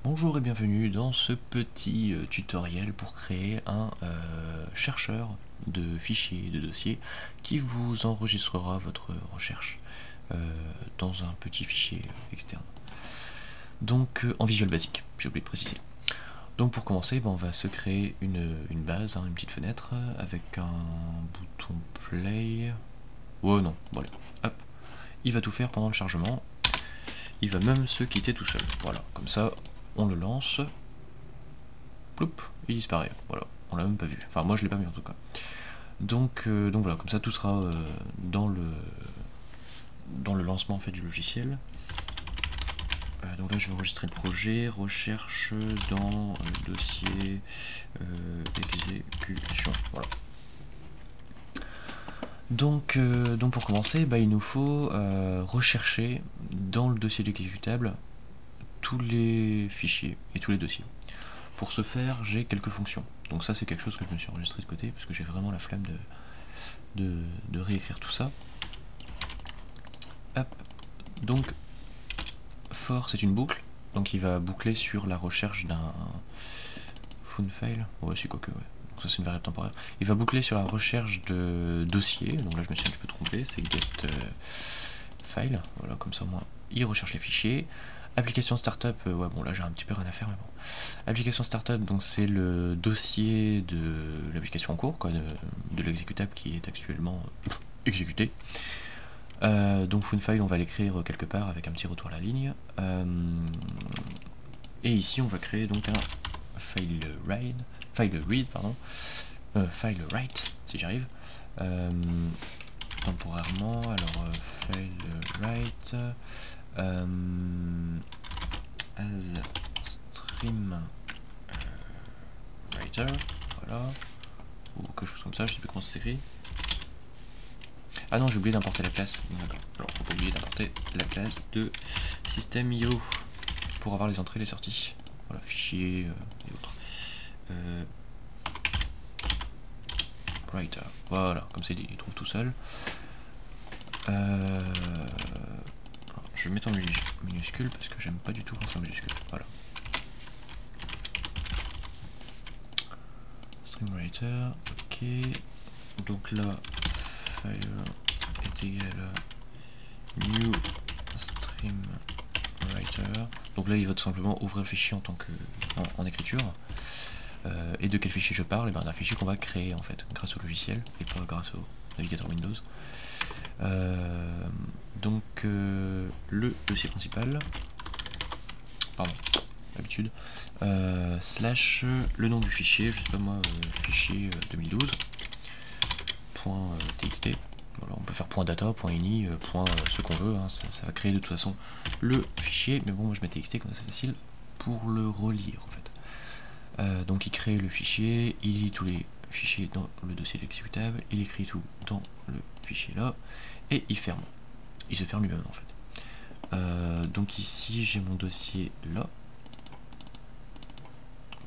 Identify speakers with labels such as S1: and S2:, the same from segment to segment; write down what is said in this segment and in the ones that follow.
S1: Bonjour et bienvenue dans ce petit tutoriel pour créer un chercheur de fichiers et de dossiers qui vous enregistrera votre recherche dans un petit fichier externe. Donc en Visual Basic, j'ai oublié de préciser. Donc pour commencer, on va se créer une base, une petite fenêtre avec un bouton play. Oh non, bon allez, hop. Il va tout faire pendant le chargement. Il va même se quitter tout seul. Voilà, comme ça, on le lance. Ploup, il disparaît. Voilà, on l'a même pas vu. Enfin, moi je l'ai pas vu en tout cas. Donc voilà, comme ça tout sera dans le lancement en fait du logiciel. Donc là je vais enregistrer le projet, recherche dans le dossier exécution. Voilà. Donc pour commencer, il nous faut rechercher dans le dossier d'exécutable tous les fichiers et tous les dossiers. Pour ce faire, j'ai quelques fonctions. Donc ça c'est quelque chose que je me suis enregistré de côté parce que j'ai vraiment la flemme de réécrire tout ça. Hop. Donc for c'est une boucle, donc il va boucler sur la recherche d'un foundFile. Ouais, c'est quoi que ouais. Donc ça c'est une variable temporaire. Il va boucler sur la recherche de dossiers. Donc là je me suis un petit peu trompé, c'est get file. Voilà, comme ça au moins il recherche les fichiers. Application startup, ouais bon là j'ai un petit peu rien à faire mais bon. Application startup, donc c'est le dossier de l'application en cours, quoi, de l'exécutable qui est actuellement exécuté. Donc foundFile on va l'écrire quelque part avec un petit retour à la ligne. Et ici on va créer donc un file read pardon, file write si j'arrive. Temporairement, alors file write as stream writer, voilà, ou quelque chose comme ça, je sais plus comment ça s'écrit. Ah non, j'ai oublié d'importer la classe. Alors faut pas oublier d'importer la classe de system.io pour avoir les entrées et les sorties. Voilà, fichiers et autres. Writer, voilà, comme ça il trouve tout seul. Je vais mettre en minuscule parce que j'aime pas du tout quand c'est en minuscule. Voilà. Streamwriter, ok. Donc là, file est égal à new streamwriter. Donc là, il va tout simplement ouvrir le fichier en tant que en écriture. Et de quel fichier je parle? Et d'un fichier qu'on va créer en fait, grâce au logiciel et pas grâce au navigateur Windows. Donc le dossier principal, pardon, d'habitude, slash le nom du fichier, je sais pas moi, fichier 2012.txt. Voilà, on peut faire .data, .ini, ce qu'on veut, ça va créer de toute façon le fichier, mais bon moi je mets txt comme ça c'est facile pour le relire en fait. Donc il crée le fichier, il lit tous les fichiers dans le dossier exécutable, il écrit tout dans le fichier là, et il ferme. Il se ferme lui-même en fait. Donc ici j'ai mon dossier là.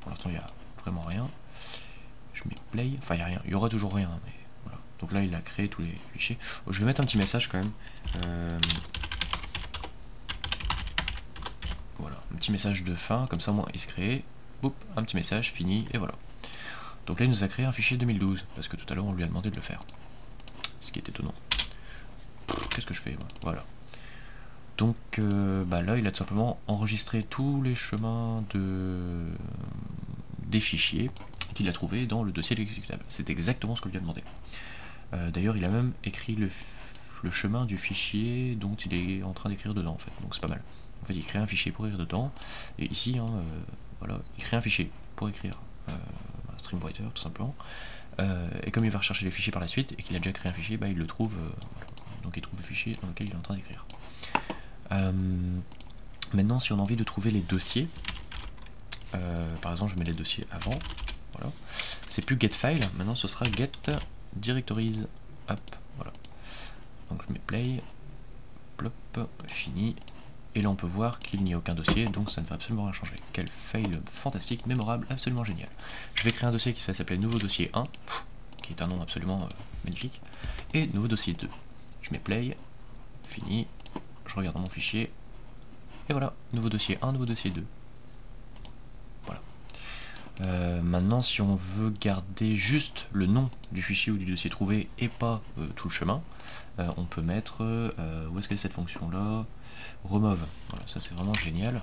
S1: Pour l'instant il n'y a vraiment rien. Je mets play, enfin il n'y a rien, il y aura toujours rien, mais voilà. Donc là il a créé tous les fichiers. Je vais mettre un petit message quand même. Voilà, un petit message de fin, comme ça au moins il se crée. Boop, un petit message, fini, et voilà. Donc là il nous a créé un fichier 2012, parce que tout à l'heure on lui a demandé de le faire. Ce qui est étonnant. Qu'est-ce que je fais moi? Voilà. Donc là il a tout simplement enregistré tous les chemins des fichiers qu'il a trouvé dans le dossier de l'exécutable. C'est exactement ce qu'on lui a demandé. D'ailleurs il a même écrit le chemin du fichier dont il est en train d'écrire dedans en fait, donc c'est pas mal. En fait il crée un fichier pour écrire dedans, et ici voilà, il crée un fichier pour écrire un streamwriter tout simplement. Et comme il va rechercher les fichiers par la suite et qu'il a déjà créé un fichier, il le trouve, donc il trouve le fichier dans lequel il est en train d'écrire. Maintenant si on a envie de trouver les dossiers, par exemple je mets les dossiers avant, voilà, c'est plus get file, maintenant ce sera get directories, hop, voilà. Donc je mets play, plop, fini, et là on peut voir qu'il n'y a aucun dossier, donc ça ne va absolument rien changer. Quel fail fantastique, mémorable, absolument génial. Je vais créer un dossier qui va s'appeler nouveau dossier 1, qui est un nom absolument magnifique, et nouveau dossier 2. Je mets play, fini, je regarde dans mon fichier, et voilà, nouveau dossier 1, nouveau dossier 2. Maintenant, si on veut garder juste le nom du fichier ou du dossier trouvé et pas tout le chemin, on peut mettre, où est-ce qu'elle est cette fonction là, remove. Voilà, ça c'est vraiment génial.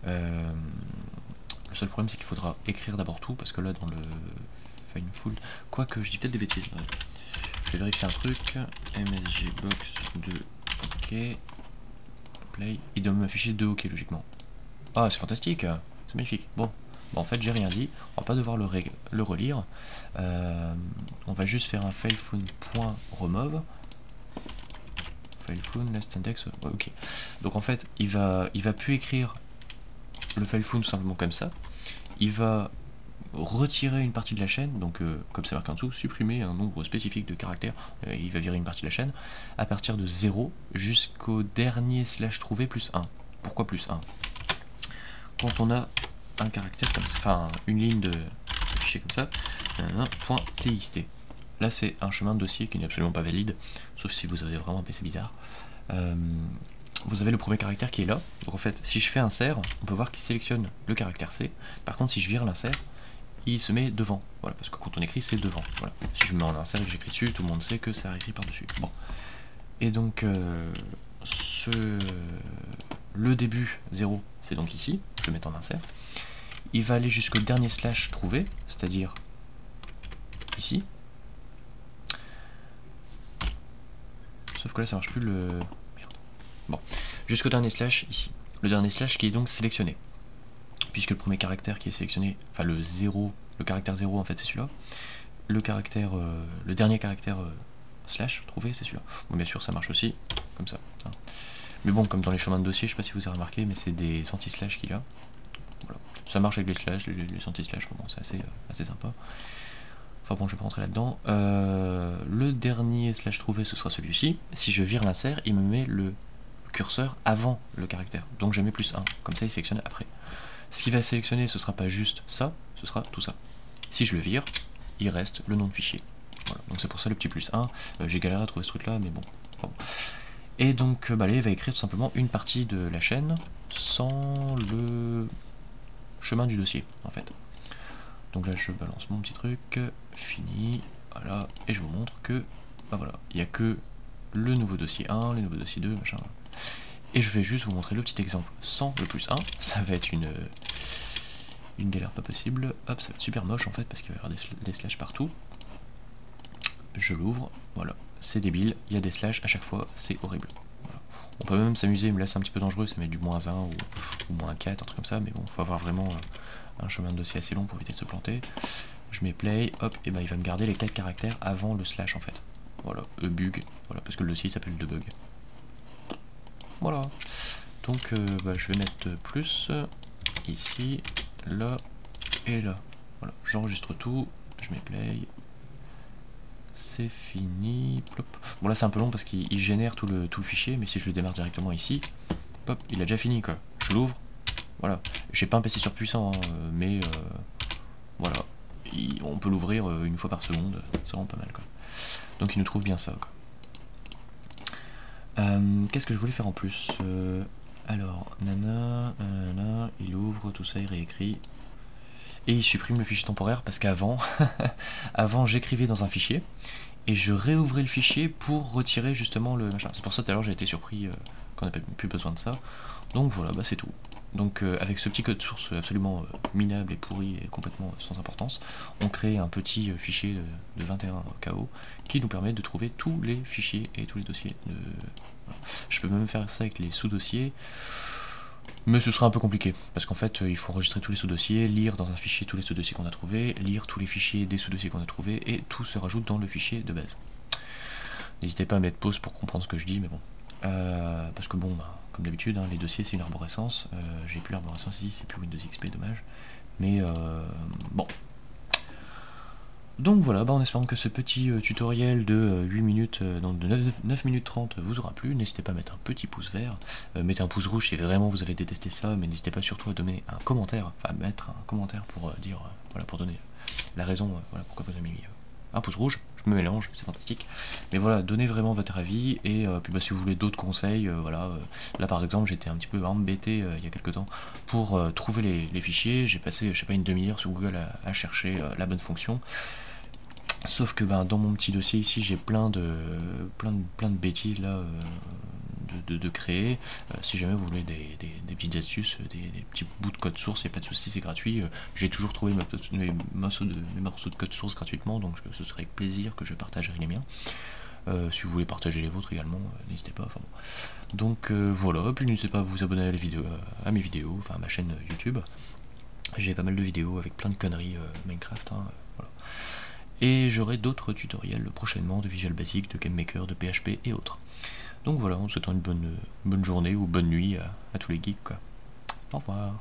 S1: Le seul problème c'est qu'il faudra écrire d'abord tout, parce que là dans le Findful, quoique je dis peut-être des bêtises, ouais. Je vais vérifier un truc, msgbox2, ok, play, il doit m'afficher 2 ok logiquement. Ah c'est fantastique, c'est magnifique. Bon, en fait j'ai rien dit, on va pas devoir le relire, on va juste faire un filephone.remove, filephone last index, ouais, ok. Donc en fait il va plus écrire le filephone tout simplement comme ça, il va retirer une partie de la chaîne, donc comme c'est marqué en dessous, supprimer un nombre spécifique de caractères, il va virer une partie de la chaîne, à partir de 0 jusqu'au dernier slash trouvé plus 1. Pourquoi plus 1? Quand on a un caractère comme ça, enfin une ligne de fichier comme ça, .txt. Là c'est un chemin de dossier qui n'est absolument pas valide, sauf si vous avez vraiment un PC bizarre. Vous avez le premier caractère qui est là, donc en fait si je fais insert, on peut voir qu'il sélectionne le caractère C, par contre si je vire l'insert, il se met devant, voilà, parce que quand on écrit c'est devant, voilà. Si je me mets en insert et que j'écris dessus, tout le monde sait que ça a écrit par dessus. Bon. Et donc le début 0 c'est donc ici, je vais mettre en insert. Il va aller jusqu'au dernier slash trouvé, c'est-à-dire ici. Sauf que là ça marche plus le... Merde. Bon, jusqu'au dernier slash ici. Le dernier slash qui est donc sélectionné. Puisque le premier caractère qui est sélectionné, enfin le 0, le caractère 0 en fait c'est celui-là. Le caractère, le dernier caractère slash trouvé c'est celui-là. Bon bien sûr ça marche aussi, comme ça. Hein. Mais bon, comme dans les chemins de dossier, je sais pas si vous avez remarqué, mais c'est des anti-slash qu'il a. Voilà. Ça marche avec les slash, les anti-slash, bon, c'est assez sympa. Enfin bon, je vais pas rentrer là-dedans. Le dernier slash trouvé, ce sera celui-ci. Si je vire l'insert, il me met le curseur avant le caractère. Donc je mets plus 1. Comme ça, il sélectionne après. Ce qui va sélectionner, ce sera pas juste ça, ce sera tout ça. Si je le vire, il reste le nom de fichier. Voilà. Donc c'est pour ça le petit plus 1. J'ai galéré à trouver ce truc-là, mais bon. Bon. Et donc là, il va écrire tout simplement une partie de la chaîne sans le chemin du dossier, en fait. Donc là, je balance mon petit truc, fini, voilà, et je vous montre que, bah voilà, il n'y a que le nouveau dossier 1, les nouveaux dossiers 2, machin. Et je vais juste vous montrer le petit exemple sans le plus 1, ça va être une galère pas possible. Hop, ça va être super moche en fait, parce qu'il va y avoir des slash partout. Je l'ouvre, voilà, c'est débile, il y a des slash à chaque fois, c'est horrible. Voilà. On peut même s'amuser, mais là c'est un petit peu dangereux, ça met du -1 ou -4, un truc comme ça, mais bon, il faut avoir vraiment un chemin de dossier assez long pour éviter de se planter. Je mets play, hop, et ben il va me garder les 4 caractères avant le slash en fait. Voilà, bug, voilà, parce que le dossier s'appelle debug. Voilà. Donc bah, je vais mettre plus ici, là et là. Voilà, j'enregistre tout, je mets play. C'est fini. Plop. Bon là c'est un peu long parce qu'il génère tout le fichier, mais si je le démarre directement ici, hop, il a déjà fini quoi. Je l'ouvre, voilà. J'ai pas un PC surpuissant, hein, mais voilà. On peut l'ouvrir une fois par seconde, c'est vraiment pas mal quoi. Donc il nous trouve bien ça quoi. Qu'est-ce que je voulais faire en plus alors, nana, il ouvre, tout ça, il réécrit. Et il supprime le fichier temporaire parce qu'avant, avant j'écrivais dans un fichier et je réouvrais le fichier pour retirer justement le machin. C'est pour ça tout à l'heure j'ai été surpris qu'on n'avait plus besoin de ça. Donc voilà, bah c'est tout. Donc avec ce petit code source absolument minable et pourri et complètement sans importance, on crée un petit fichier de 21 KO qui nous permet de trouver tous les fichiers et tous les dossiers. Voilà. Je peux même faire ça avec les sous-dossiers. Mais ce sera un peu compliqué, parce qu'en fait il faut enregistrer tous les sous-dossiers, lire dans un fichier tous les sous-dossiers qu'on a trouvés, lire tous les fichiers des sous-dossiers qu'on a trouvés, et tout se rajoute dans le fichier de base. N'hésitez pas à mettre pause pour comprendre ce que je dis, mais bon. Parce que bon, bah, comme d'habitude, hein, les dossiers c'est une arborescence, j'ai plus l'arborescence ici, c'est plus Windows XP, dommage. Mais bon. Donc voilà, bah en espérant que ce petit tutoriel de 8 minutes, donc de 9 minutes 30 vous aura plu, n'hésitez pas à mettre un petit pouce vert, mettez un pouce rouge si vraiment vous avez détesté ça, mais n'hésitez pas surtout à donner un commentaire, enfin mettre un commentaire pour dire, voilà, pour donner la raison, voilà, pourquoi vous avez mis un pouce rouge, je me mélange, c'est fantastique. Mais voilà, donnez vraiment votre avis, et puis bah, si vous voulez d'autres conseils, voilà, là par exemple j'étais un petit peu embêté il y a quelques temps pour trouver les fichiers, j'ai passé je sais pas une demi-heure sur Google à chercher la bonne fonction. Sauf que ben, dans mon petit dossier ici, j'ai plein de bêtises là de créer. Si jamais vous voulez des petites astuces, des petits bouts de code source, il n'y a pas de souci, c'est gratuit. J'ai toujours trouvé mes morceaux de code source gratuitement, donc ce serait avec plaisir que je partagerai les miens. Si vous voulez partager les vôtres également, n'hésitez pas. Enfin, bon. Donc voilà, puis n'hésitez pas à vous abonner à mes vidéos, enfin à ma chaîne YouTube. J'ai pas mal de vidéos avec plein de conneries Minecraft. Hein, voilà. Et j'aurai d'autres tutoriels prochainement de Visual Basic, de Game Maker, de PHP et autres. Donc voilà, en souhaitant une bonne journée ou bonne nuit à tous les geeks, quoi. Au revoir.